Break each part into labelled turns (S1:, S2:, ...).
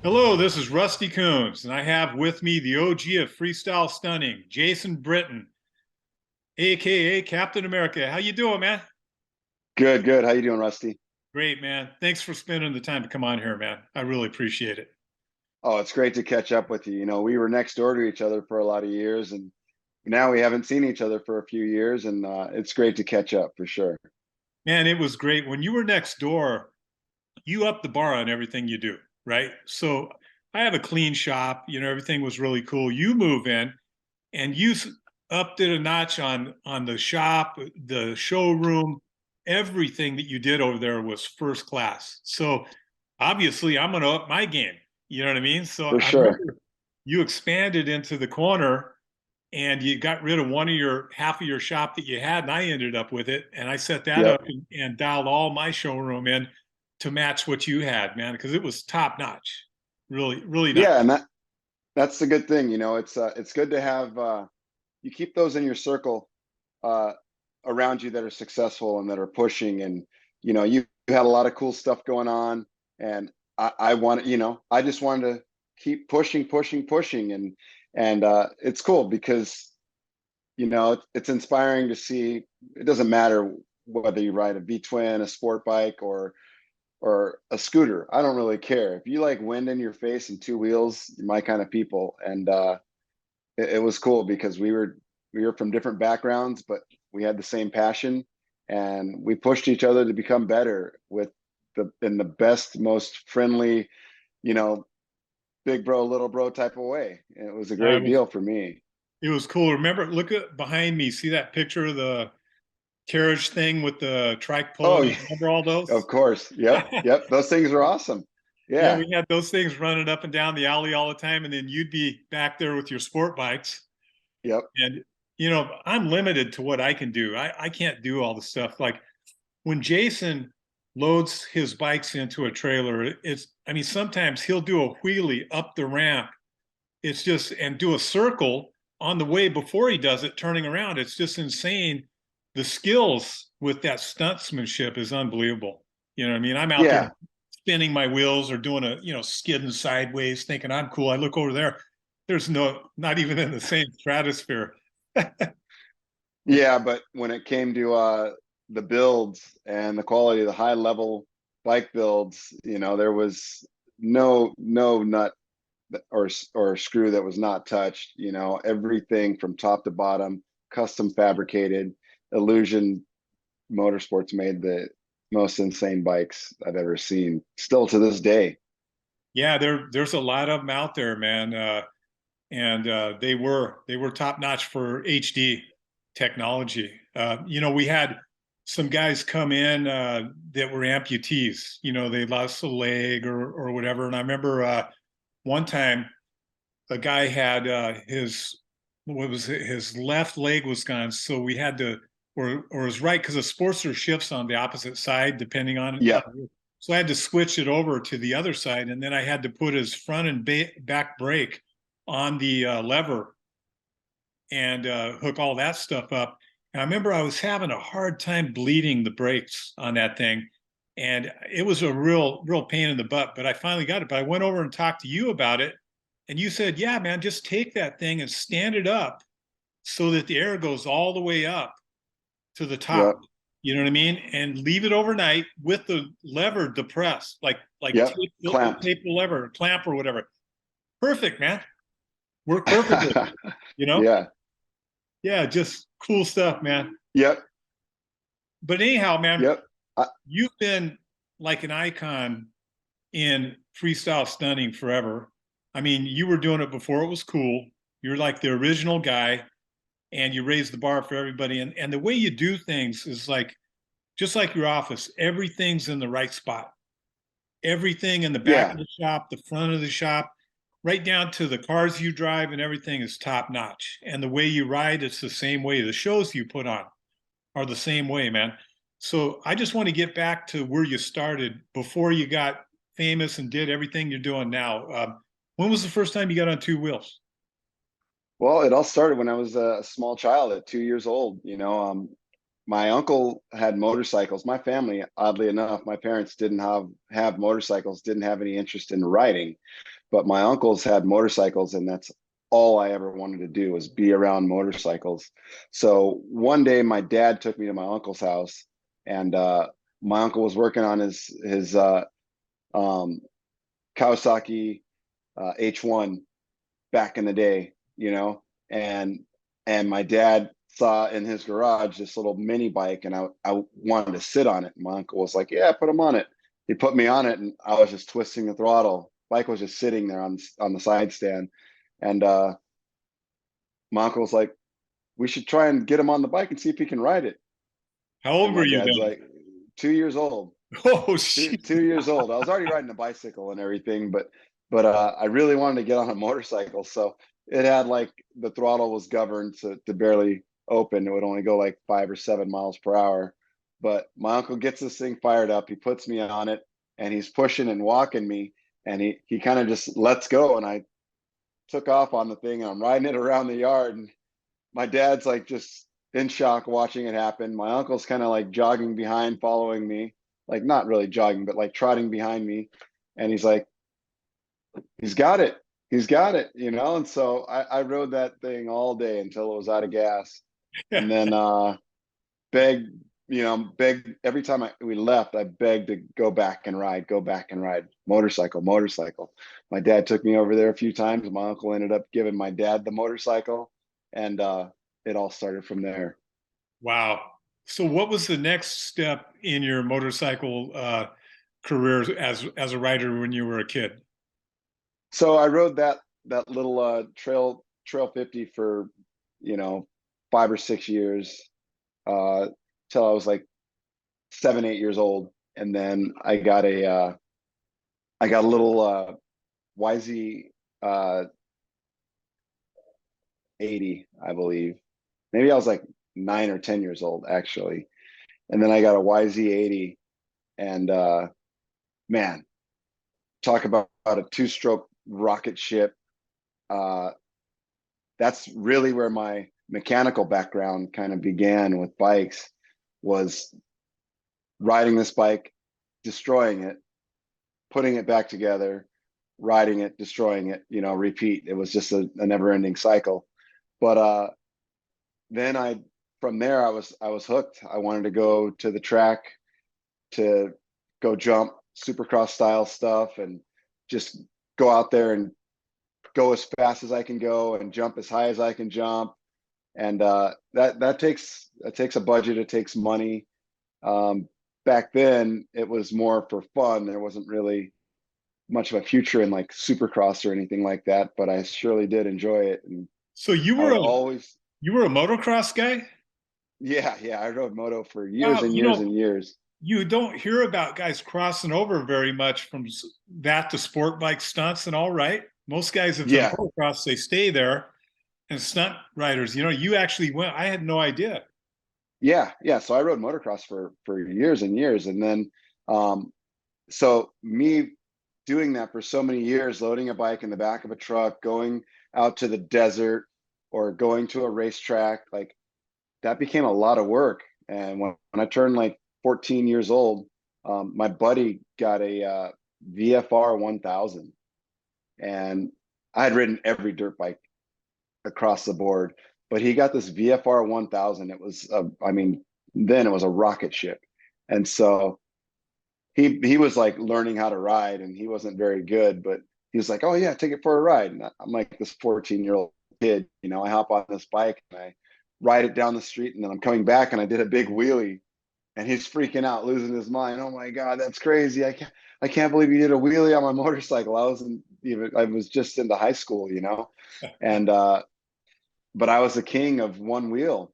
S1: Hello, this is Rusty Coones, and I have with me the OG of freestyle stunting, Jason Britton, aka Captain America. How you doing, man?
S2: Good, good. How you doing, Rusty?
S1: Great, man. Thanks for spending the time to come on here, man. I really appreciate it.
S2: Oh, it's great to catch up with you. We were next door to each other for a lot of years, and now we haven't seen each other for a few years, and it's great to catch up for sure.
S1: Man, it was great. When you were next door, you upped the bar on everything you do, right? So I have a clean shop, everything was really cool. You move in and you upped it a notch on the shop, the showroom, everything that you did over there was first class. So obviously, I'm going to up my game. You know what I mean? So
S2: For
S1: I
S2: sure.
S1: remember you expanded into the corner and you got rid of one of your half of your shop that you had, and I ended up with it. And I set that
S2: Yep.
S1: up and dialed all my showroom in to match what you had, man, because it was top notch. Really, really nice.
S2: Yeah, and that's the good thing. It's good to have you keep those in your circle uh around you that are successful and that are pushing, and you had a lot of cool stuff going on, and I want I just wanted to keep pushing, pushing, pushing, and it's cool because it's inspiring to see. It doesn't matter whether you ride a V twin, a sport bike, or a scooter. I don't really care. If you like wind in your face and two wheels, you're my kind of people. And it was cool because we were from different backgrounds, but we had the same passion, and we pushed each other to become better with in the best, most friendly, you know, big bro, little bro type of way. And it was a
S1: I
S2: great
S1: was
S2: deal for me.
S1: It was cool. Remember, look at behind me. See that picture of the carriage thing with the trike
S2: Oh,
S1: pulleys? Remember all
S2: of
S1: those?
S2: course. Yep. Yep. Those things are awesome.
S1: Yeah,
S2: Yeah.
S1: we had those things running up and down the alley all the time, and then you'd be back there with your sport bikes.
S2: Yep.
S1: And I'm limited to what I can do. I can't do all the stuff. Like when Jason loads his bikes into a trailer, I mean, sometimes he'll do a wheelie up the ramp. It's just and do a circle on the way before he does it, turning around. It's just insane. The skills with that stuntsmanship is unbelievable. You know what I mean? I'm out there
S2: Yeah.
S1: spinning my wheels or doing skidding sideways, thinking I'm cool. I look over there. There's not even in the same stratosphere.
S2: Yeah, but when it came to the builds and the quality of the high level bike builds, there was no nut or screw that was not touched. Everything from top to bottom, custom fabricated. Illusion Motorsports made the most insane bikes I've ever seen, still to this day.
S1: Yeah, there's a lot of them out there, man. And they were top notch for HD technology. We had some guys come in that were amputees. They lost a leg or whatever. And I remember one time a guy had his what was it? His left leg was gone, so we had to or his right because the Sportster shifts on the opposite side depending on.
S2: Yeah.
S1: So I had to switch it over to the other side, and then I had to put his front and back brake on the lever and hook all that stuff up. And I remember I was having a hard time bleeding the brakes on that thing. And it was a real pain in the butt, but I finally got it. But I went over and talked to you about it. And you said, yeah, man, just take that thing and stand it up so that the air goes all the way up to the top.
S2: Yep.
S1: You know what I mean? And leave it overnight with the lever depressed, like
S2: Yep. Clamped.
S1: tape the lever, clamp or whatever. Perfect, man. Worked perfectly. You know?
S2: Yeah.
S1: Yeah, just cool stuff, man.
S2: Yep.
S1: But anyhow, man,
S2: Yep.
S1: you've been like an icon in freestyle stunting forever. I mean, you were doing it before it was cool. You're like the original guy, and you raised the bar for everybody. And the way you do things is like just like your office, everything's in the right spot. Everything in the back
S2: Yeah.
S1: of the shop, the front of the shop, right down to the cars you drive and everything is top notch. And the way you ride, it's the same way. The shows you put on are the same way, man. So I just want to get back to where you started before you got famous and did everything you're doing now. When was the first time you got on two wheels?
S2: Well, it all started when I was a small child at 2 years old. my uncle had motorcycles. My family, oddly enough, my parents didn't have motorcycles, didn't have any interest in riding, but my uncles had motorcycles, and that's all I ever wanted to do was be around motorcycles. So one day my dad took me to my uncle's house, and my uncle was working on his um, Kawasaki H1 back in the day, you know, and my dad saw in his garage this little mini bike, and I wanted to sit on it. And my uncle was like, "Yeah, put him on it." He put me on it, and I was just twisting the throttle. Bike was just sitting there on the side stand, and my uncle was like, "We should try and get him on the bike and see if he can ride it."
S1: How
S2: And
S1: old were
S2: my
S1: you
S2: dad's
S1: then?
S2: like, 2 years old.
S1: Oh,
S2: two
S1: shit.
S2: two years old. I was already riding a bicycle and everything, but I really wanted to get on a motorcycle. So it had like the throttle was governed to barely open. It would only go like 5 or 7 miles per hour. But my uncle gets this thing fired up. He puts me on it, and he's pushing and walking me, and he kind of just lets go, and I took off on the thing, and I'm riding it around the yard, and my dad's like just in shock watching it happen. My uncle's kind of like jogging behind, following me, like not really jogging, but like trotting behind me. And he's like, he's got it. He's got it, you know? And so I rode that thing all day until it was out of gas. And then begged, begged every time we left, I begged to go back and ride motorcycle, motorcycle. My dad took me over there a few times. My uncle ended up giving my dad the motorcycle, and it all started from there.
S1: Wow. So what was the next step in your motorcycle career as a rider when you were a kid?
S2: So I rode that little trail 50 for, you know, 5 or 6 years, uh till I was like 7, 8 years old. And then I got a little YZ 80, I believe. Maybe I was like 9 or 10 years old actually. And then I got a YZ 80, and man, talk about a two-stroke rocket ship. Uh that's really where my mechanical background kind of began with bikes, was riding this bike, destroying it, putting it back together, riding it, destroying it, repeat. It was just a never ending cycle. But then from there I was hooked. I wanted to go to the track, to go jump supercross style stuff, and just go out there and go as fast as I can go and jump as high as I can jump. And that takes a budget. It takes money. Um, Back then, it was more for fun. There wasn't really much of a future in like supercross or anything like that, but I surely did enjoy it. And
S1: So you
S2: I
S1: were
S2: would
S1: a
S2: always,
S1: you were a motocross guy?
S2: yeah, yeah, I rode moto for years
S1: Wow,
S2: and years and years.
S1: you don't hear about guys crossing over very much from that to sport bike stunts and all, right? Most guys, if they're
S2: Yeah,
S1: motocross, they stay there. And stunt riders, you actually went. I had no idea.
S2: yeah, yeah. So I rode motocross for years and years, and then um, so me doing that for so many years, loading a bike in the back of a truck, going out to the desert or going to a racetrack, like that became a lot of work. And when I turned like 14 years old, my buddy got a VFR 1000, and I had ridden every dirt bike across the board, but he got this VFR 1000. It was, I mean, then it was a rocket ship. And so he was like learning how to ride, and he wasn't very good, but he was like, "Oh yeah, take it for a ride." And I'm like this 14-year-old kid, I hop on this bike and I ride it down the street, and then I'm coming back and I did a big wheelie, and he's freaking out, losing his mind. Oh my God, that's crazy. I can't believe you did a wheelie on my motorcycle. I was just into high school, and but I was the king of one wheel,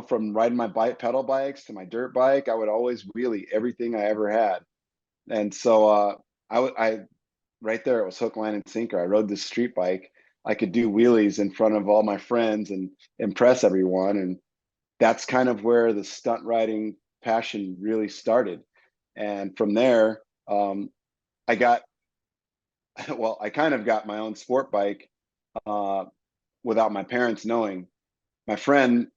S2: from riding my bike pedal bikes to my dirt bike. I would always wheelie everything I ever had. And so I right there, it was hook, line, and sinker. I rode this street bike. I could do wheelies in front of all my friends and impress everyone. And that's kind of where the stunt riding passion really started. And from there, I got, well, I kind of got my own sport bike uh, without my parents knowing. My friend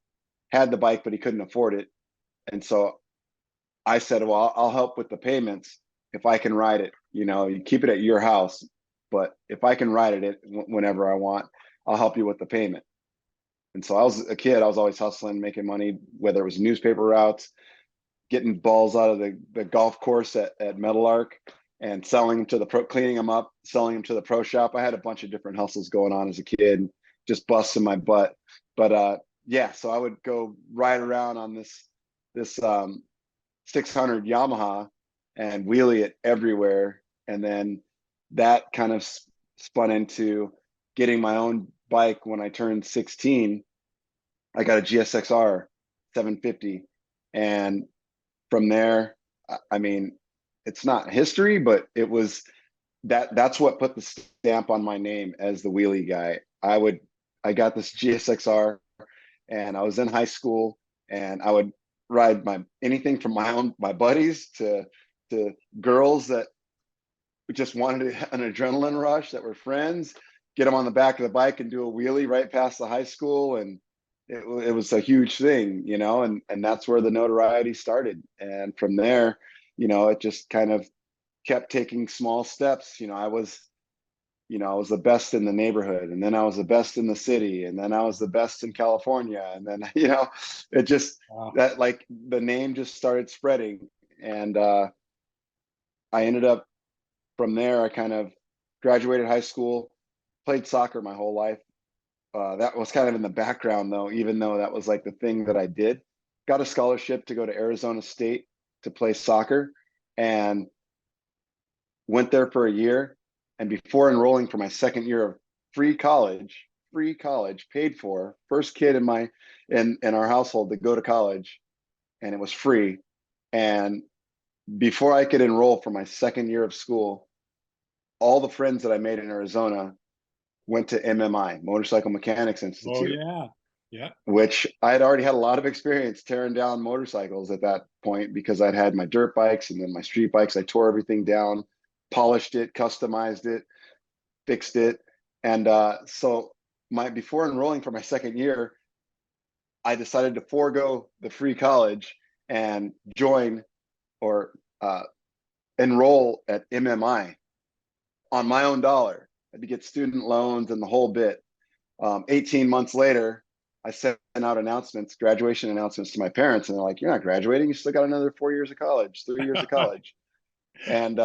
S2: had the bike, but he couldn't afford it. And so I said, well, I'll help with the payments if I can ride it. You know, you keep it at your house, but if I can ride it whenever I want, I'll help you with the payment. And so I was a kid, I was always hustling, making money, whether it was newspaper routes, getting balls out of the golf course at Metal Arc and selling them to the pro, cleaning them up, selling them to the pro shop. I had a bunch of different hustles going on as a kid, just busting my butt. But yeah, so I would go ride around on this 600 Yamaha and wheelie it everywhere. And then that kind of spun into getting my own bike when I turned 16. I got a GSXR 750. And from there, I mean, it's not history, but it was that's what put the stamp on my name as the wheelie guy. I got this GSXR and I was in high school and I would ride anything from my buddies to girls that just wanted an adrenaline rush that were friends, get them on the back of the bike and do a wheelie right past the high school. And it was a huge thing, you know, and that's where the notoriety started. And from there, you know, it just kind of kept taking small steps. I was the best in the neighborhood, and then I was the best in the city, and then I was the best in California. And then, it just,
S1: Wow.
S2: that like the name just started spreading. And I ended up from there, I kind of graduated high school, played soccer my whole life. That was kind of in the background though, even though that was like the thing that I did. Got a scholarship to go to Arizona State to play soccer and went there for a year. And before enrolling for my second year of free college paid for, first kid in our household to go to college, and it was free. And before I could enroll for my second year of school, all the friends that I made in Arizona went to MMI, Motorcycle Mechanics
S1: Oh
S2: Institute,
S1: yeah. Yeah.
S2: which I had already had a lot of experience tearing down motorcycles at that point because I'd had my dirt bikes and then my street bikes. I tore everything down, polished it, customized it, fixed it. And so before enrolling for my second year, I decided to forego the free college and join or enroll at MMI on my own dollar. I had to get student loans and the whole bit. 18 months later, I sent out graduation announcements to my parents, and they're like, "You're not graduating. You still got another 4 years of college, 3 years of college." And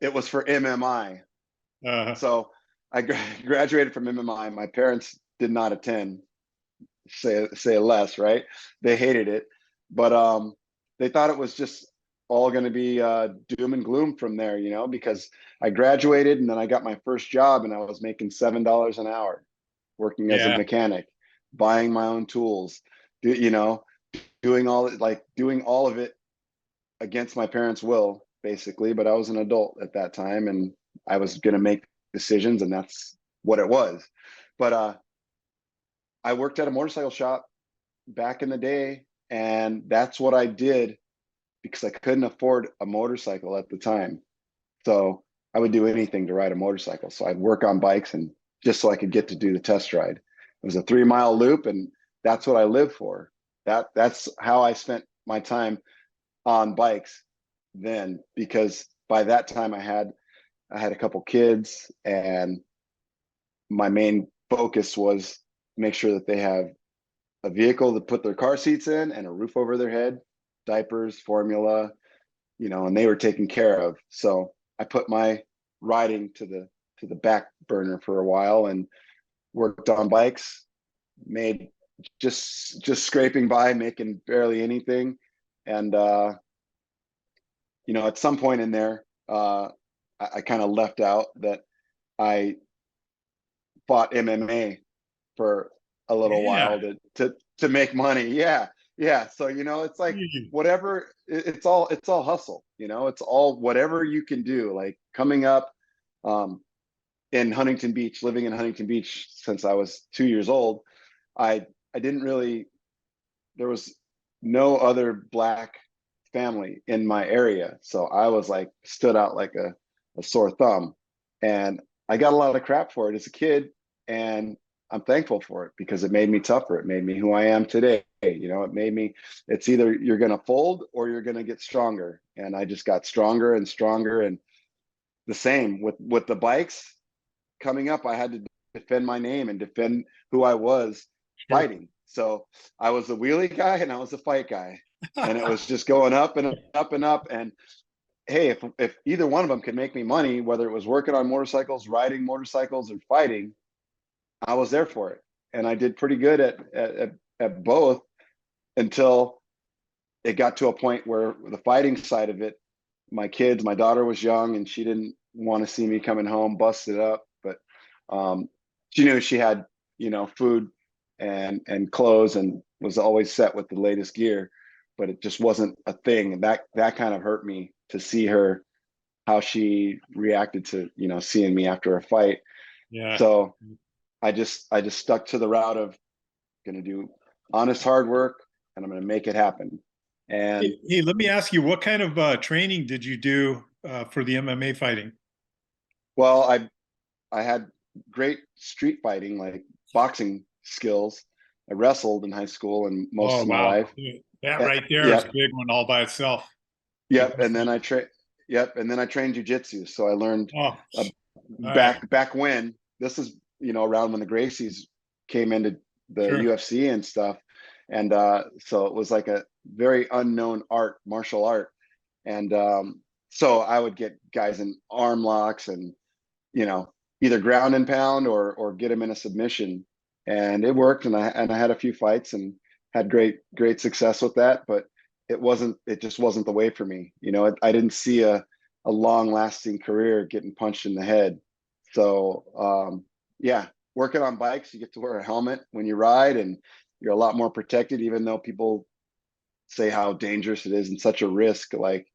S2: it was for MMI.
S1: uh,
S2: So I graduated from MMI. My parents did not attend. Say less, right? They hated it, but they thought it was just all going to be doom and gloom from there, because I graduated and then I got my first job and I was making $7 an hour working as a
S1: yeah.
S2: mechanic, buying my own tools, doing all of it against my parents' will, basically. But I was an adult at that time, and I was going to make decisions, and that's what it was. But I worked at a motorcycle shop back in the day, and that's what I did because I couldn't afford a motorcycle at the time. So I would do anything to ride a motorcycle. So I'd work on bikes and just so I could get to do the test ride. It was a 3 mile loop, and that's what I lived for. That's how I spent my time on bikes then, because by that time I had a couple kids, and my main focus was make sure that they have a vehicle to put their car seats in and a roof over their head, diapers, formula, and they were taken care of. So I put my riding to the back burner for a while and worked on bikes, made just scraping by, making barely anything. And at some point in there, I kind of left out that I fought MMA for a little
S1: Yeah.
S2: while to make money. Yeah. Yeah. So, it's like whatever, it's all hustle, it's all whatever you can do. Like coming up in Huntington Beach, living in Huntington Beach since I was 2 years old, I didn't really, there was no other Black family in my area. So I was like stood out like a sore thumb. And I got a lot of crap for it as a kid. And I'm thankful for it because it made me tougher. It made me who I am today. You know, it made me, it's either you're going to fold or you're going to get stronger. And I just got stronger and stronger. And the same with the bikes coming up, I had to defend my name and defend who I was
S1: Sure.
S2: fighting. So I was the wheelie guy and I was the fight guy. And it was just going up and up and up. And hey, if either one of them could make me money, whether it was working on motorcycles, riding motorcycles, or fighting, I was there for it. And I did pretty good at both until it got to a point where the fighting side of it, my daughter was young and she didn't want to see me coming home busted up, but she knew she had, you know, food and clothes and was always set with the latest gear, but it just wasn't a thing. And that kind of hurt me to see her, how she reacted to, you know, seeing me after a fight.
S1: Yeah.
S2: So I just stuck to the route of going to do honest hard work and I'm going to make it happen. And
S1: Hey, let me ask you, what kind of training did you do for the MMA fighting?
S2: well, I had great street fighting, like boxing skills. I wrestled in high school and most
S1: Oh,
S2: of my
S1: wow.
S2: life.
S1: That right there is a
S2: Yep,
S1: big one all by itself.
S2: yep. And then I trained jujitsu. So I learned
S1: Oh, all
S2: uh,
S1: right.
S2: back when this is, you know, around when the Gracies came into the
S1: Sure.
S2: UFC and stuff. And so it was like a very unknown martial art. And so I would get guys in arm locks and, you know, either ground and pound or get them in a submission. And it worked. And I had a few fights and had great success with that. But it just wasn't the way for me. You know, I didn't see a long lasting career getting punched in the head. So yeah, working on bikes, you get to wear a helmet when you ride and you're a lot more protected, even though people say how dangerous it is and such a risk. Like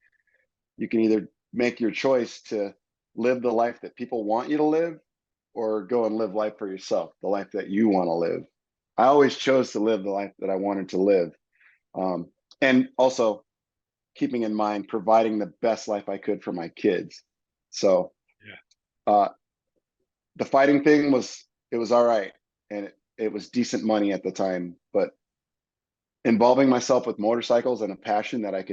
S2: you can either make your choice to live the life that people want you to live or go and live life for yourself, the life that you want to live. I always chose to live the life that I wanted to live. Um, and also keeping in mind providing the best life I could for my kids. So
S1: Yeah.
S2: uh, the fighting thing it was all right. And it was decent money at the time, but involving myself with motorcycles and a passion that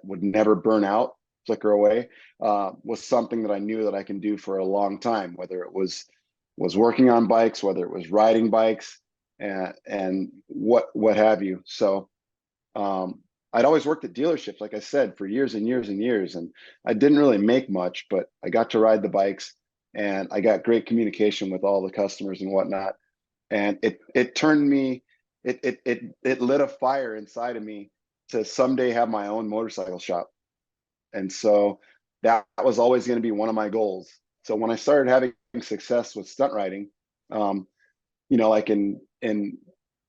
S2: would never burn out, flicker away, was something that I knew that I can do for a long time, whether it was working on bikes, whether it was riding bikes, and what have you. So I'd always worked at dealerships, like I said, for years and years and years, and I didn't really make much, but I got to ride the bikes, and I got great communication with all the customers and whatnot, and it turned me, it lit a fire inside of me to someday have my own motorcycle shop. And so that was always going to be one of my goals. So when I started having success with stunt riding, you know, like in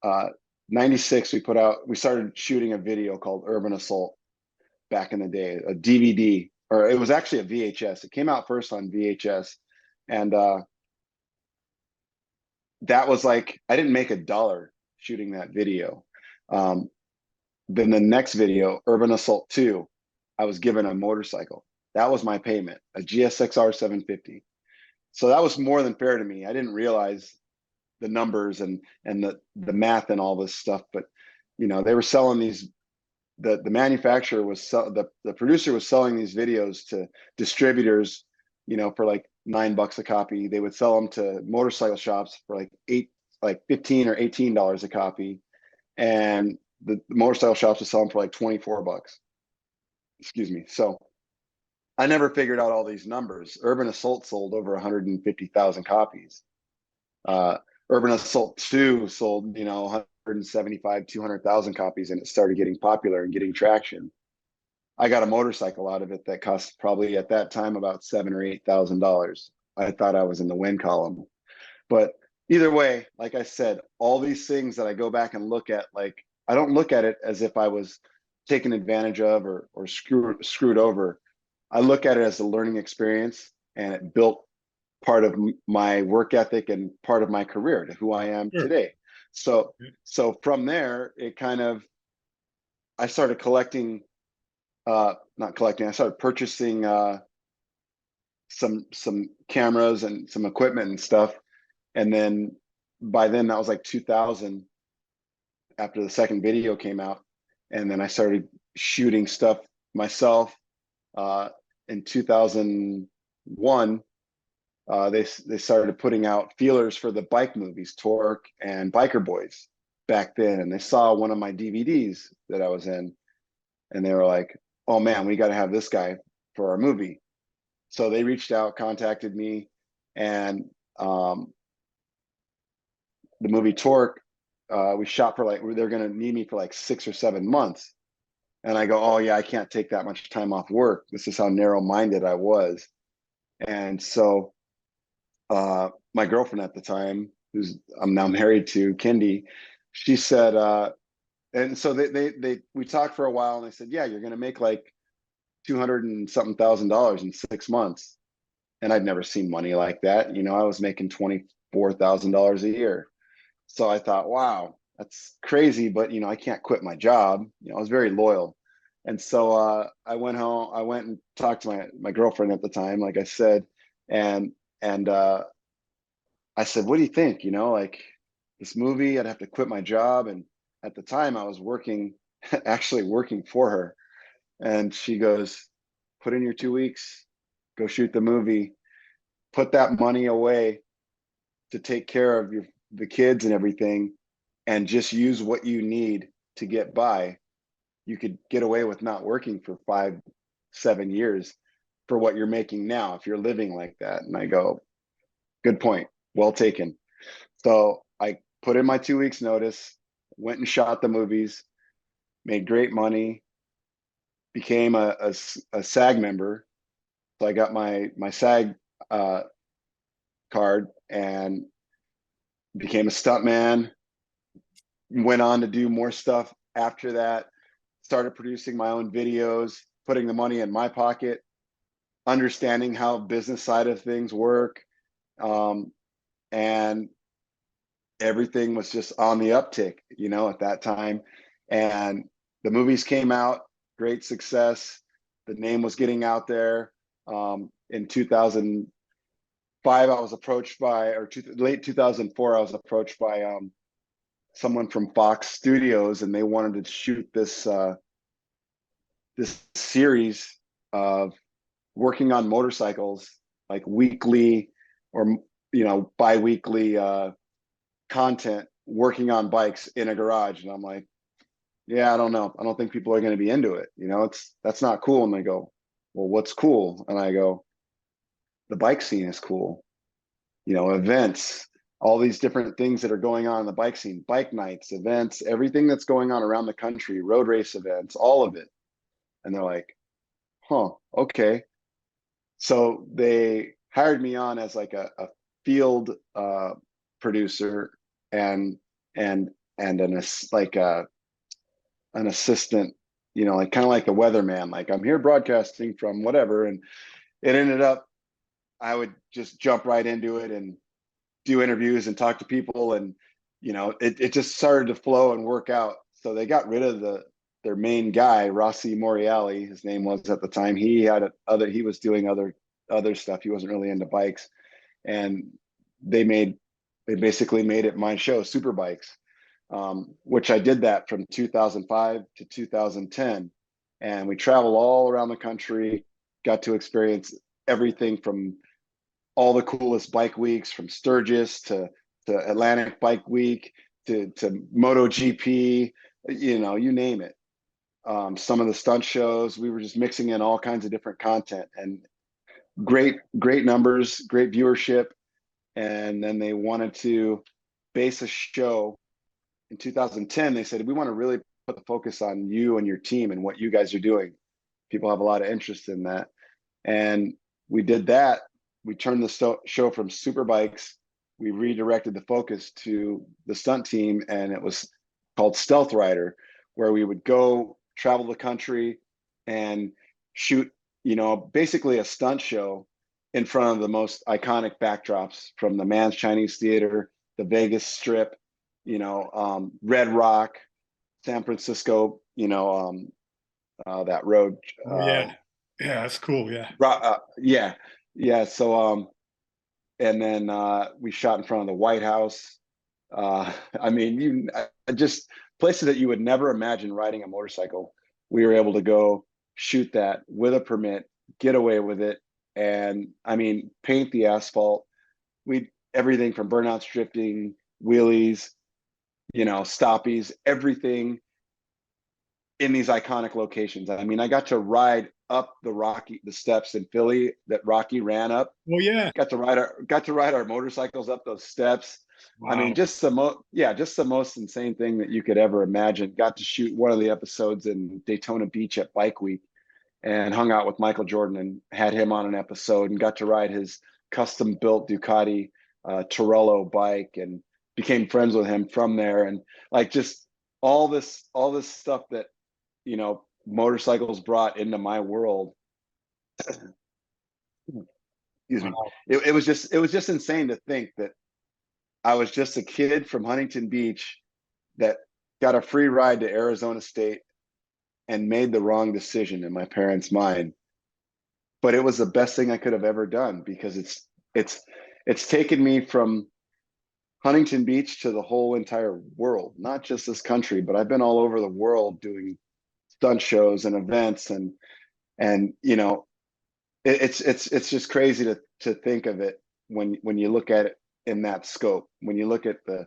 S2: uh, '96, we started shooting a video called Urban Assault back in the day, a DVD, or it was actually a VHS. It came out first on VHS, and that was like I didn't make a dollar shooting that video. Um, then the next video, Urban Assault 2, I was given a motorcycle. That was my payment, a GSXR 750. So that was more than fair to me. I didn't realize the numbers and the math and all this stuff, but you know, they were selling these, the manufacturer the producer was selling these videos to distributors, you know, for like $9 a copy. They would sell them to motorcycle shops for like 15 or $18 a copy. And the motorcycle shops would sell them for like 24 bucks. Excuse me. So I never figured out all these numbers. Urban Assault sold over 150,000 copies. Uh, Urban Assault 2 sold, you know, 175, 200,000 copies, and it started getting popular and getting traction. I got a motorcycle out of it that cost probably at that time about $7,000 or $8,000. I thought I was in the win column. But either way, like I said, all these things that I go back and look at, like I don't look at it as if I was taken advantage of or screwed over. I look at it as a learning experience, and it built part of my work ethic and part of my career to who I am
S1: Sure.
S2: today. So from there, it kind of I started collecting, not collecting. I started purchasing some cameras and some equipment and stuff, and then by then that was like 2000 after the second video came out. And then I started shooting stuff myself. In 2001, they started putting out feelers for the bike movies, Torque and Biker Boyz back then. And they saw one of my DVDs that I was in, and they were like, "Oh man, we got to have this guy for our movie." So they reached out, contacted me, and the movie Torque, we shot for like, they're going to need me for like 6 or 7 months. And I go, "Oh yeah, I can't take that much time off work." This is how narrow-minded I was. And so my girlfriend at the time, who's I'm now married to, Kendi, she said, and so we talked for a while, and they said, "Yeah, you're going to make like 200 and something $1,000 in 6 months." And I'd never seen money like that. You know, I was making $24,000 a year. So I thought, wow, that's crazy, but I can't quit my job. I was very loyal. And so I went home, I went and talked to my girlfriend at the time, like I said, and and I said, "What do you think? Like this movie, I'd have to quit my job." And at the time I was working, actually working for her. And she goes, "Put in your 2 weeks, go shoot the movie, put that money away to take care of the kids and everything, and just use what you need to get by. You could get away with not working for 5, 7 years for what you're making now if you're living like that." And I go, "Good point. Well taken." So I put in my 2 weeks notice, went and shot the movies, made great money, became a SAG member. So I got my SAG card and became a stunt man. Went on to do more stuff after that. Started producing my own videos, putting the money in my pocket, understanding how business side of things work, and everything was just on the uptick, at that time. And the movies came out, great success. The name was getting out there. In 2005, I was approached by, or late 2004, I was approached by someone from Fox Studios, and they wanted to shoot this series of working on motorcycles, like weekly or bi-weekly content, working on bikes in a garage. And I'm like, "Yeah, I don't know. I don't think people are going to be into it. That's not cool." And they go, "Well, what's cool?" And I go, "The bike scene is cool. Events, all these different things that are going on in the bike scene, bike nights, events, everything that's going on around the country, road race events, all of it." And they're like, "Huh, okay." So they hired me on as like a field producer, and and like an assistant, like kind of like a weatherman. Like, I'm here broadcasting from whatever. And it ended up, I would just jump right into it and do interviews and talk to people, and it just started to flow and work out. So they got rid of their main guy, Rossi Moriali, his name was at the time. He was doing other stuff. He wasn't really into bikes. And they basically made it my show, Super Bikes, which I did that from 2005 to 2010. And we traveled all around the country, got to experience everything from all the coolest bike weeks, from Sturgis to Atlantic Bike Week to MotoGP, you name it. Some of the stunt shows, we were just mixing in all kinds of different content, and great numbers, great viewership. And then they wanted to base a show in 2010. They said, "We want to really put the focus on you and your team and what you guys are doing. People have a lot of interest in that." And we did that. We turned the show from Super Bikes. We redirected the focus to the stunt team, and it was called Stealth Rider, where we would go travel the country and shoot, basically a stunt show in front of the most iconic backdrops, from the Mann's Chinese Theater, the Vegas Strip, Red Rock, San Francisco, that road.
S1: Oh yeah, yeah, that's cool. Yeah,
S2: Yeah. So, and then we shot in front of the White House. I mean, just places that you would never imagine riding a motorcycle. We were able to go shoot that with a permit, get away with it, and I mean, paint the asphalt. We everything from burnouts, drifting, wheelies, stoppies, everything in these iconic locations. I mean, I got to ride up the steps in Philly that Rocky ran up.
S1: Well, yeah.
S2: Got to ride our motorcycles up those steps. I mean,
S1: Wow.
S2: just the most insane thing that you could ever imagine. Got to shoot one of the episodes in Daytona Beach at Bike Week and hung out with Michael Jordan and had him on an episode and got to ride his custom built Ducati Torello bike and became friends with him from there. And like just all this stuff that, motorcycles brought into my world. Excuse me.
S1: Wow.
S2: It was just insane to think that I was just a kid from Huntington Beach that got a free ride to Arizona State and made the wrong decision in my parents' mind. But it was the best thing I could have ever done because it's taken me from Huntington Beach to the whole entire world, not just this country, but I've been all over the world doing stunt shows and events and it's just crazy to think of it when you look at it in that scope. When you look at the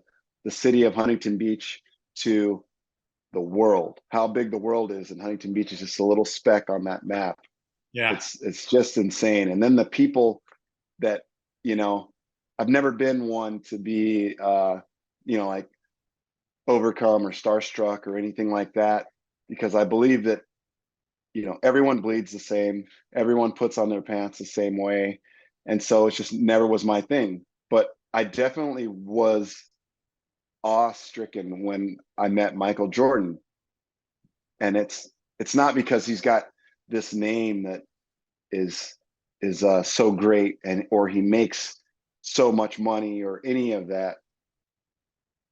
S2: city of Huntington Beach to the world, how big the world is, and Huntington Beach is just a little speck on that map.
S1: Yeah.
S2: It's just insane. And then the people that I've never been one to be like overcome or starstruck or anything like that because I believe that everyone bleeds the same, everyone puts on their pants the same way, and so it's just never was my thing. But I definitely was awe-stricken when I met Michael Jordan, and it's not because he's got this name that is so great and or he makes so much money or any of that.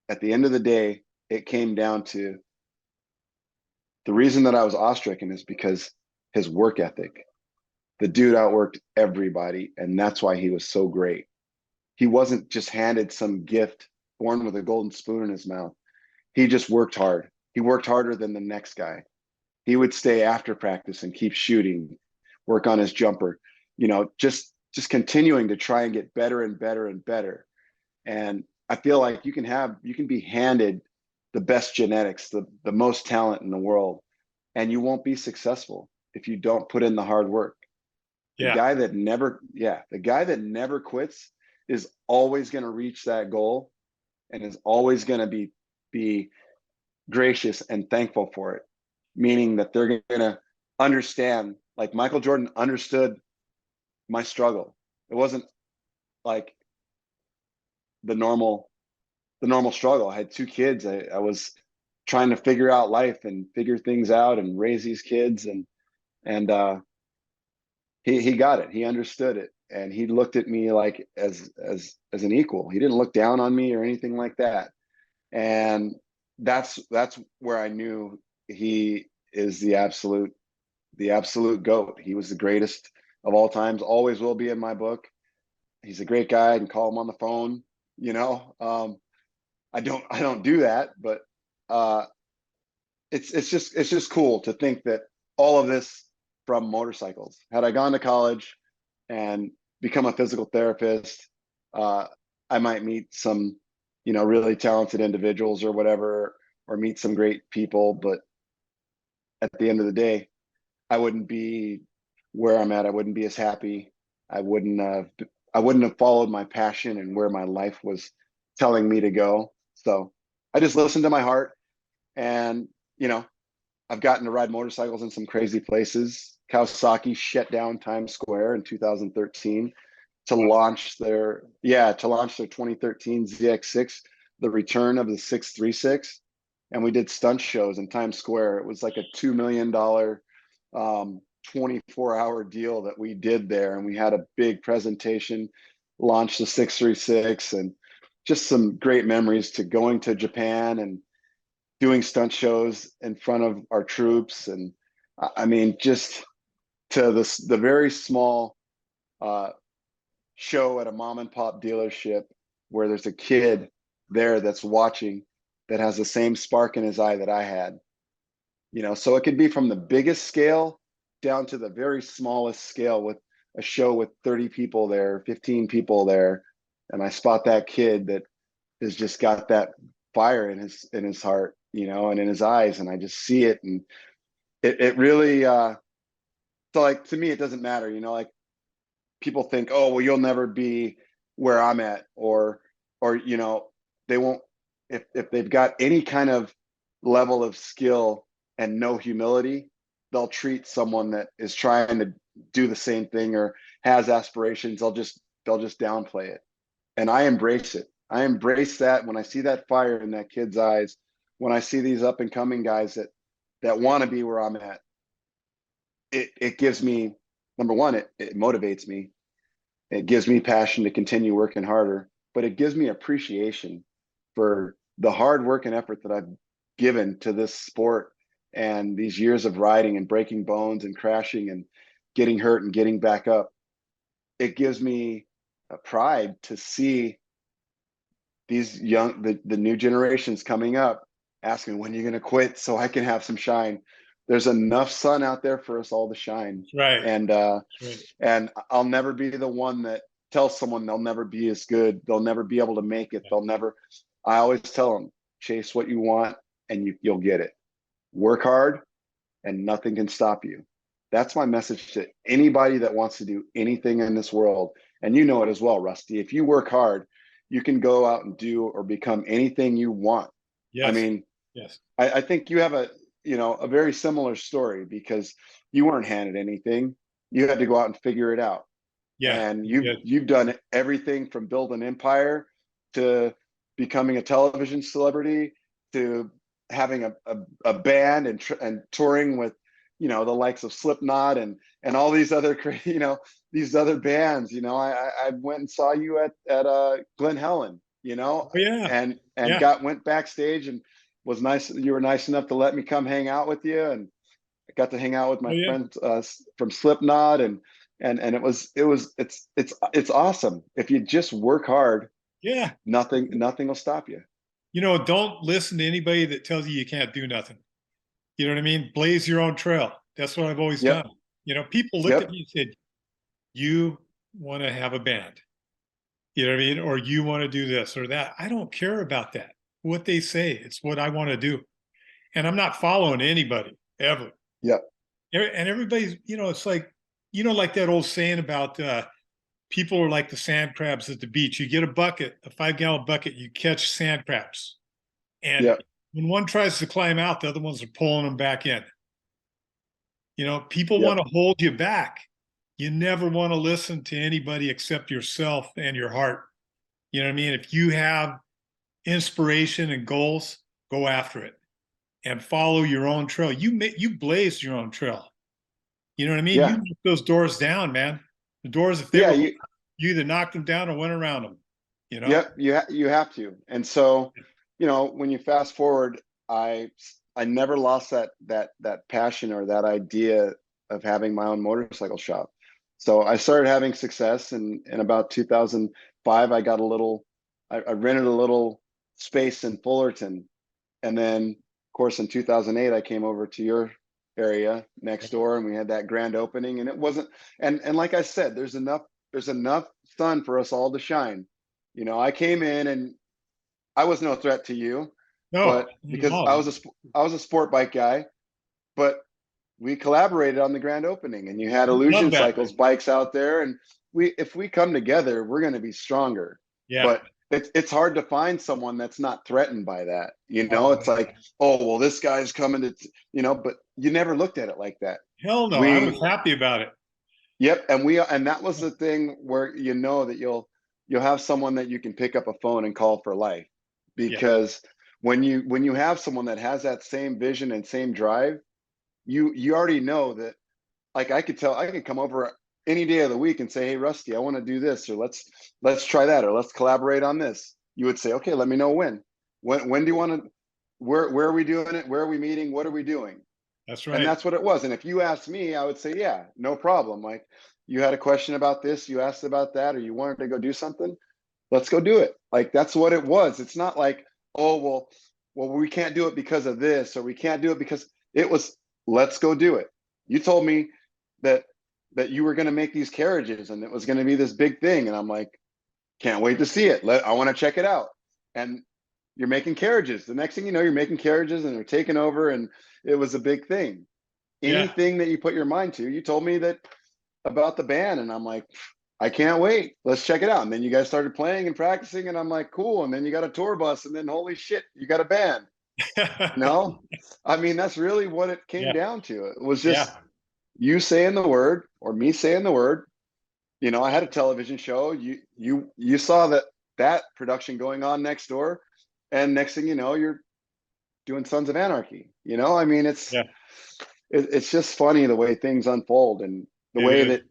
S2: At the end of the day, it came down to the reason that I was awestricken is because his work ethic. The dude outworked everybody, and that's why he was so great. He wasn't just handed some gift, born with a golden spoon in his mouth. He just worked hard. He worked harder than the next guy. He would stay after practice and keep shooting, work on his jumper, just continuing to try and get better and better and better. And I feel like you can be handed the best genetics, the most talent in the world, and you won't be successful if you don't put in the hard work.
S1: Yeah.
S2: The guy that never quits is always going to reach that goal and is always going to be gracious and thankful for it, meaning that they're going to understand, like Michael Jordan understood my struggle. It wasn't like the normal struggle. I had two kids. I was trying to figure out life and figure things out and raise these kids and he got it. He understood it, and he looked at me like as an equal. He didn't look down on me or anything like that. And that's where I knew he is the absolute goat. He was the greatest of all times. Always will be in my book. He's a great guy. I can call him on the phone. I don't do that, but it's just cool to think that all of this from motorcycles. Had I gone to college and become a physical therapist, I might meet some, really talented individuals or whatever, or meet some great people. But at the end of the day, I wouldn't be where I'm at. I wouldn't be as happy. I wouldn't have followed my passion and where my life was telling me to go. So I just listened to my heart, and I've gotten to ride motorcycles in some crazy places. Kawasaki shut down Times Square in 2013 to launch their 2013 ZX6, the return of the 636, and we did stunt shows in Times Square. It was like a $2 million 24-hour deal that we did there, and we had a big presentation, launched the 636, and just some great memories to going to Japan and doing stunt shows in front of our troops. And I mean, just to the very small show at a mom and pop dealership where there's a kid there that's watching that has the same spark in his eye that I had. You know, so it could be from the biggest scale down to the very smallest scale with a show with 30 people there, 15 people there, and I spot that kid that has just got that fire in his heart, you know, and in his eyes, and I just see it, and it really so like to me it doesn't matter, you know, like people think, oh well, you'll never be where I'm at, or you know, they won't, if they've got any kind of level of skill and no humility, they'll treat someone that is trying to do the same thing or has aspirations, they'll just downplay it. And I embrace it. I embrace that when I see that fire in that kid's eyes, when I see these up and coming guys that want to be where I'm at. It gives me, number one, it motivates me. It gives me passion to continue working harder, but it gives me appreciation for the hard work and effort that I've given to this sport and these years of riding and breaking bones and crashing and getting hurt and getting back up. It gives me a pride to see these the new generations coming up asking, when are you going to quit so I can have some shine? There's enough sun out there for us all to shine.
S1: That's right.
S2: And
S1: That's right.
S2: and I'll never be the one that tells someone they'll never be as good, they'll never be able to make it, they'll never. I always tell them, chase what you want and you'll get it. Work hard and nothing can stop you. That's my message to anybody that wants to do anything in this world. And you know it as well, Rusty. If you work hard, you can go out and do or become anything you want. I
S1: Yes.
S2: mean,
S1: Yes.
S2: I think you have a, you know, a very similar story because you weren't handed anything. You had to go out and figure it out.
S1: Yeah.
S2: And
S1: Yes.
S2: you've done everything from building an empire to becoming a television celebrity to having a band and touring with, you know, the likes of Slipknot and all these other, you know, these other bands. You know, I went and saw you at Glen Helen, you know,
S1: Oh, yeah.
S2: and
S1: Yeah.
S2: went backstage and was nice. You were nice enough to let me come hang out with you, and I got to hang out with
S1: Oh,
S2: my
S1: yeah.
S2: friends from Slipknot, and it's awesome. If you just work hard,
S1: Yeah.
S2: nothing will stop you.
S1: You know, don't listen to anybody that tells you can't do nothing. You know what I mean? Blaze your own trail. That's what I've always
S2: Yep.
S1: done. You know, people looked at
S2: Yep.
S1: me and said, you want to have a band, you know what I mean? Or you want to do this or that. I don't care about that. What they say, it's what I want to do. And I'm not following anybody ever.
S2: Yep.
S1: And everybody's, you know, it's like, you know, like that old saying about people are like the sand crabs at the beach. You get a bucket, a 5-gallon bucket, you catch sand crabs. And
S2: Yep.
S1: when one tries to climb out, the other ones are pulling them back in. You know, people want
S2: Yep.
S1: to hold you back. You never want to listen to anybody except yourself and your heart. You know what I mean? If you have inspiration and goals, go after it and follow your own trail. You blazed your own trail. You know what I mean? You
S2: Yeah.
S1: knocked those doors down, man. The doors, if they
S2: Yeah.
S1: were, you either knocked them down or went around them. You know?
S2: Yep. You have to. And so, you know, when you fast forward, I never lost that passion or that idea of having my own motorcycle shop. So I started having success, and in about 2005, I got a little, I rented a little space in Fullerton, and then of course in 2008 I came over to your area next door, and we had that grand opening, and it wasn't, and like I said, there's enough sun for us all to shine. You know, I came in and I was no threat to you,
S1: No,
S2: but
S1: not at
S2: because
S1: all.
S2: I was a sport bike guy, but we collaborated on the grand opening, and you had
S1: Love
S2: Illusion
S1: that.
S2: Cycles bikes out there, and if we come together, we're going to be stronger.
S1: Yeah.
S2: But it's hard to find someone that's not threatened by that. You know,
S1: Oh,
S2: it's like, oh well, this guy's coming to, you know, but you never looked at it like that.
S1: hell no. I was
S2: We
S1: happy about it.
S2: Yep, and that was the thing where you know that you'll have someone that you can pick up a phone and call for life,
S1: Yeah.
S2: because when you have someone that has that same vision and same drive, you already know that, like I could come over any day of the week and say, hey Rusty, I want to do this, or let's try that, or let's collaborate on this. You would say, okay, let me know when do you want to, where are we doing it, where are we meeting, what are we doing?
S1: That's
S2: And
S1: right.
S2: that's what it was. And if you asked me, I would say, yeah, no problem. Like, you had a question about this, you asked about that, or you wanted to go do something, let's go do it. Like that's what it was. It's not like, oh, well, we can't do it because of this, or we can't do it because it was, let's go do it. You told me that you were going to make these carriages and it was going to be this big thing. And I'm like, can't wait to see it. I want to check it out. And you're making carriages. The next thing you know, you're making carriages and they're taking over, and it was a big thing.
S1: Yeah.
S2: Anything that you put your mind to, you told me that about the band, and I'm like, I can't wait. Let's check it out. And then you guys started playing and practicing, and I'm like, cool. And then you got a tour bus, and then holy shit, you got a band. No, I mean, that's really what it came
S1: Yeah.
S2: down to. It was
S1: Yeah.
S2: just you saying the word or me saying the word. You know, I had a television show. You saw that production going on next door, and next thing you know, you're doing Sons of Anarchy. You know, I mean,
S1: Yeah.
S2: it's just funny the way things unfold, and the
S1: It
S2: way
S1: is.
S2: that,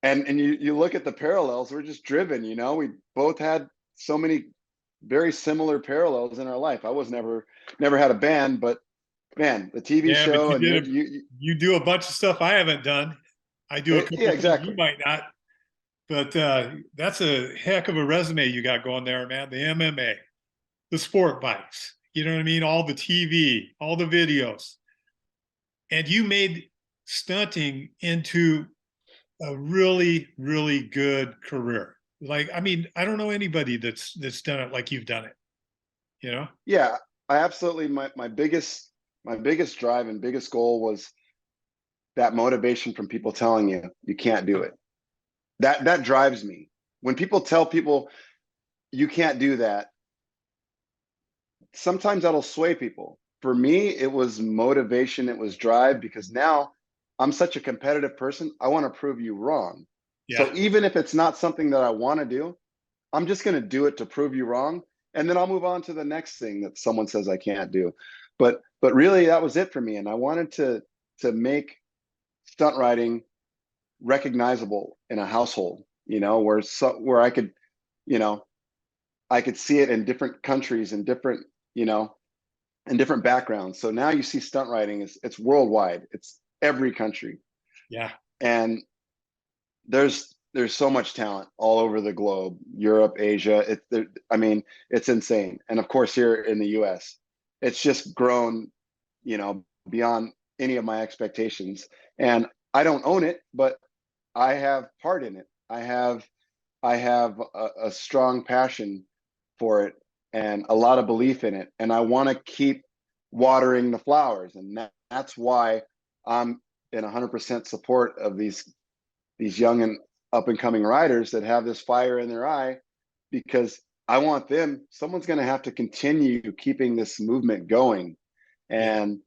S2: and you look at the parallels. We're just driven. You know, we both had so many very similar parallels in our life. I was never had a band, but man, the TV
S1: Yeah, but
S2: show,
S1: you
S2: and
S1: did you do a bunch of stuff I haven't done. I do a
S2: yeah,
S1: couple things you
S2: exactly.
S1: might not. But that's a heck of a resume you got going there, man. The MMA, the sport bikes, you know what I mean? All the TV, all the videos. And you made stunting into a really, really good career. Like, I mean, I don't know anybody that's done it like you've done it, you know?
S2: Yeah, I absolutely, my biggest drive and biggest goal was that motivation from people telling you you can't do it. That drives me. When people tell people you can't do that, sometimes that'll sway people. For me, it was motivation, it was drive, because now I'm such a competitive person. I want to prove you wrong.
S1: Yeah.
S2: So even if it's not something that I want to do, I'm just going to do it to prove you wrong, and then I'll move on to the next thing that someone says I can't do. But really, that was it for me, and I wanted to make stunt riding recognizable in a household. You know, where I could, you know, I could see it in different countries and different, you know, and different backgrounds. So now you see stunt riding is, it's worldwide. It's every country,
S1: Yeah.
S2: and there's so much talent all over the globe, Europe, Asia. I mean, it's insane. And of course, here in the US, it's just grown, you know, beyond any of my expectations. And I don't own it, but I have part in it. I have a strong passion for it and a lot of belief in it. And I want to keep watering the flowers. And that's why I'm in 100% support of these young and up and coming riders that have this fire in their eye, because I want them, someone's going to have to continue keeping this movement going.
S1: Yeah.
S2: And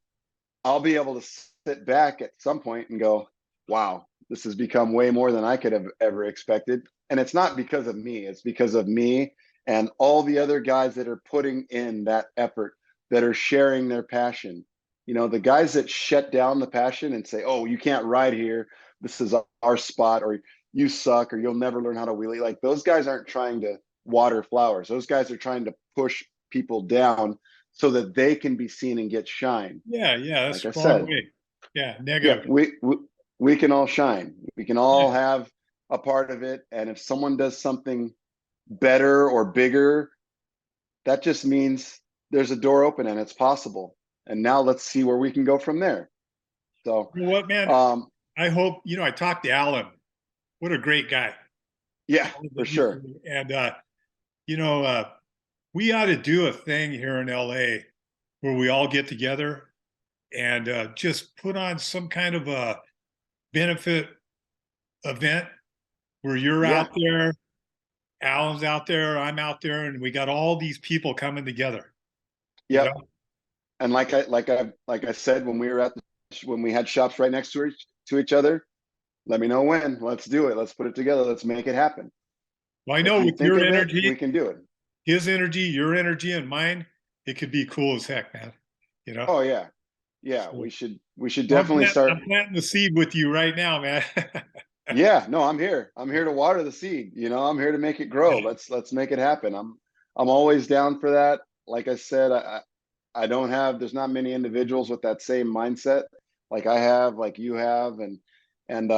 S2: I'll be able to sit back at some point and go, wow, this has become way more than I could have ever expected. And it's not because of me, it's because of me and all the other guys that are putting in that effort, that are sharing their passion. You know, the guys that shut down the passion and say, oh, you can't ride here, this is our spot, or you suck, or you'll never learn how to wheelie. Like, those guys aren't trying to water flowers. Those guys are trying to push people down so that they can be seen and get shine.
S1: Yeah. Yeah. That's
S2: Like I
S1: the wrong
S2: said,
S1: way. Yeah.
S2: yeah,
S1: Negative.
S2: we can all shine. We can
S1: Yeah.
S2: all have a part of it. And if someone does something better or bigger, that just means there's a door open and it's possible. And now let's see where we can go from there. So,
S1: You know what, man?
S2: um,
S1: I hope, you know, I talked to Alan. What a great guy.
S2: yeah,
S1: Alan
S2: for
S1: that used to,
S2: sure.
S1: and, you know, we ought to do a thing here in LA where we all get together and just put on some kind of a benefit event where you're
S2: Yeah,
S1: out there, Alan's out there, I'm out there, and we got all these people coming together. You
S2: yep.
S1: know?
S2: And like I said, when we were when we had shops right next to each other, let me know when. Let's do it. Let's put it together. Let's make it happen.
S1: Well, I
S2: If
S1: know
S2: you
S1: with
S2: think
S1: your
S2: of it,
S1: energy,
S2: we can do it.
S1: his energy, your energy, and mine, it could be cool as heck, man. You know?
S2: Oh yeah. Yeah,
S1: So,
S2: we should
S1: well,
S2: definitely start.
S1: I'm planting the seed with you right now, man.
S2: Yeah, no, I'm here. I'm here to water the seed. You know, I'm here to make it grow.
S1: Yeah.
S2: Let's make it happen. I'm always down for that. Like I said, I don't have, there's not many individuals with that same mindset like I have, like you have, and and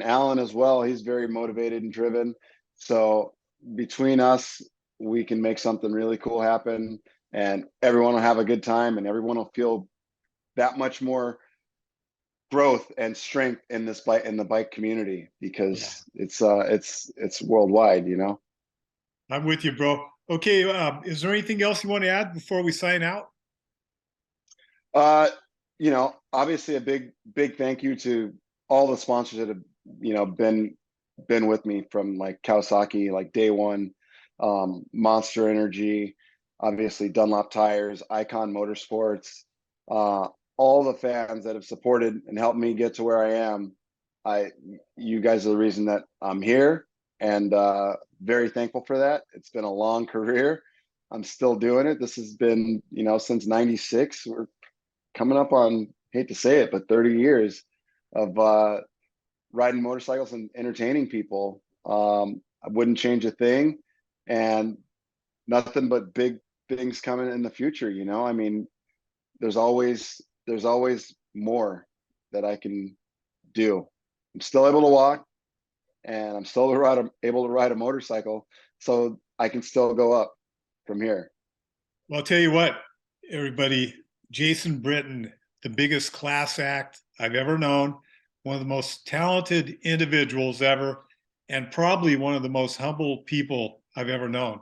S2: Alan as well. He's very motivated and driven. So between us, we can make something really cool happen, and everyone will have a good time, and everyone will feel that much more growth and strength in this bike, in the bike community, because it's worldwide, you know.
S1: I'm with you, bro. Okay, is there anything else you want to add before we sign out?
S2: Uh, you know, obviously a big thank you to all the sponsors that have, you know, been with me from like Kawasaki, like day one, Monster Energy, obviously Dunlop Tires, Icon Motorsports, all the fans that have supported and helped me get to where I am. You guys are the reason that I'm here, and very thankful for that. It's been a long career. I'm still doing it. This has been, you know, since '96. We're coming up on, hate to say it, but 30 years of riding motorcycles and entertaining people. I wouldn't change a thing, and nothing but big things coming in the future. You know, I mean, there's always more that I can do. I'm still able to walk, and I'm still able to ride a motorcycle, so I can still go up from here.
S1: Well, I'll tell you what, everybody, Jason Britton, the biggest class act I've ever known, one of the most talented individuals ever, and probably one of the most humble people I've ever known.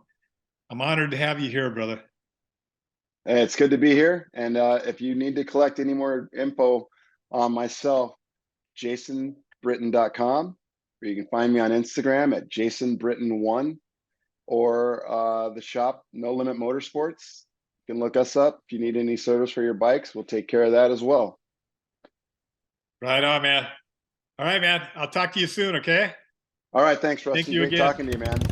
S1: I'm honored to have you here, brother.
S2: It's good to be here. And if you need to collect any more info on myself, jasonbritton.com, or you can find me on Instagram at jasonbritton1, or the shop No Limit Motorsports. You can look us up. If you need any service for your bikes, we'll take care of that as well.
S1: Right on, man. All right, man. I'll talk to you soon, okay?
S2: All right, thanks,
S1: Thank
S2: Rusty.
S1: you
S2: Great
S1: again.
S2: talking to you, man.